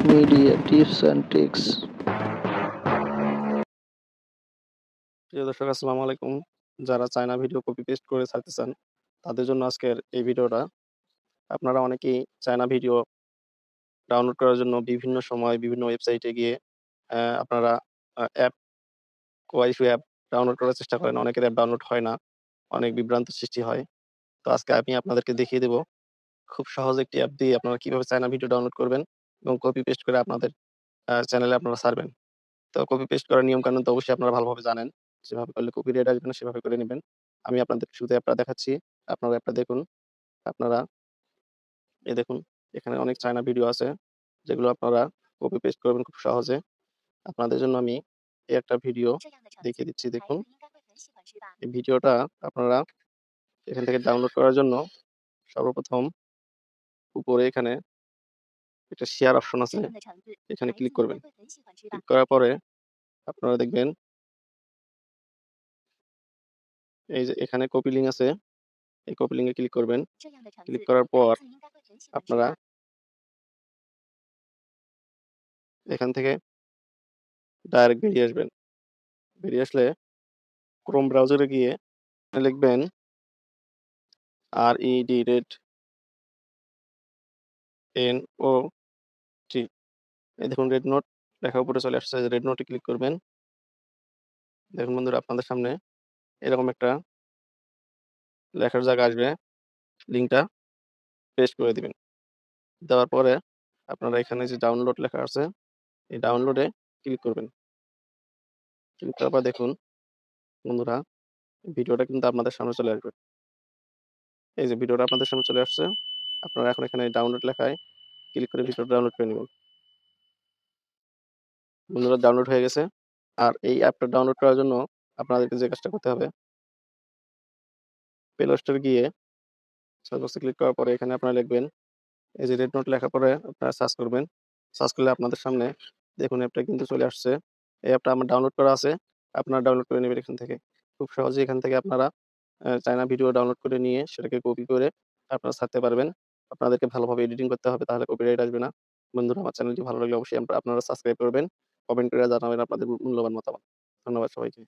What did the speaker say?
Media tips and tricks. প্রিয় দর্শক আসসালামু আলাইকুম। যারা চায়না ভিডিও কপি পেস্ট করে ছাড়তে চান, তাদের জন্য আজকের এই ভিডিওটা। আপনারা অনেকেই চায়না ভিডিও ডাউনলোড করার জন্য বিভিন্ন সময় বিভিন্ন ওয়েবসাইটে গিয়ে আপনারা অ্যাপ ওয়াইফাই অ্যাপ ডাউনলোড করার চেষ্টা করেন। অনেকের অ্যাপ ডাউনলোড হয় না। অনেক বিভ্রান্তির সৃষ্টি হয়। তো আজকে আমি আপনাদেরকে দেখিয়ে দেব খুব সহজ একটি অ্যাপ দিয়ে আপনারা কিভাবে চায়না ভিডিও ডাউনলোড করবেন এবং কপি পেস্ট করে আপনাদের চ্যানেলে আপনারা ছাড়বেন। তো কপি পেস্ট করার নিয়মকানুন তো অবশ্যই আপনারা ভালোভাবে জানেন। যেভাবে করলে কপিরাইট আসবে না সেভাবে করে নিবেন। আমি আপনাদেরকে শুধু অ্যাপটা দেখাচ্ছি। আপনারা অ্যাপটা দেখুন। আপনারা দেখুন এখানে অনেক চায়না ভিডিও আছে যেগুলো আপনারা কপি পেস্ট করবেন খুব সহজে। আপনাদের জন্য আমি এই একটা ভিডিও দেখিয়ে দিচ্ছি দেখুন। এই ভিডিওটা আপনারা এখান থেকে ডাউনলোড করার জন্য সর্বপ্রথম উপরে এখানে একটা শেয়ার অপশন আছে। এখানে ক্লিক করবেন। ক্লিক করার পরে আপনারা দেখবেন এই যে এখানে কপি লিঙ্ক আছে। এই কপি লিঙ্কে ক্লিক করবেন। ক্লিক করার পর আপনারা এখান থেকে ডাইরেক্ট বেরিয়ে আসবেন। বেরিয়ে আসলে ক্রোম ব্রাউজারে গিয়ে লিখবেন REDNOT। এই দেখুন রেড নোট লেখা উপরে চলে আসছে। রেড নোটে ক্লিক করবেন। দেখুন বন্ধুরা আপনাদের সামনে এরকম একটা লেখার জায়গা আসবে। লিঙ্কটা পেস্ট করে দিবেন। দেওয়ার পরে আপনারা এখানে যে ডাউনলোড লেখা আছে, এই ডাউনলোডে ক্লিক করবেন। ক্লিক করার পর দেখুন বন্ধুরা ভিডিওটা কিন্তু আপনাদের সামনে চলে আসবে। এই যে ভিডিওটা আপনাদের সামনে চলে আসছে। আপনারা এখন এখানে ডাউনলোড লেখায় ক্লিক করে ভিডিওটা ডাউনলোড করে নিবেন। বন্ধুরা ডাউনলোড হয়ে গেছে। আর এই অ্যাপটা ডাউনলোড করার জন্য আপনাদেরকে যে কাজটা করতে হবে, প্লে স্টোরে গিয়ে সার্চ বক্সে ক্লিক করার পরে এখানে আপনারা লিখবেন এই যে রেড নোট লেখার পরে আপনারা সার্চ করবেন। সার্চ করলে আপনাদের সামনে দেখুন অ্যাপটা কিন্তু চলে আসছে। এই অ্যাপটা আমার ডাউনলোড করা আছে। আপনারা ডাউনলোড করে নেবেন এখান থেকে। খুব সহজেই এখান থেকে আপনারা চায়না ভিডিও ডাউনলোড করে নিয়ে সেটাকে কপি করে আপনারা ছাড়তে পারবেন। আপনাদেরকে ভালোভাবে এডিটিং করতে হবে তাহলে কপিরাইট আসবে না। বন্ধুরা আমার চ্যানেলটি ভালো লাগলে অবশ্যই আপনারা সাবস্ক্রাইব করবেন। কমেন্ট করে জানাবেন আপনাদের মূল্যবান মতামত। ধন্যবাদ সবাইকে।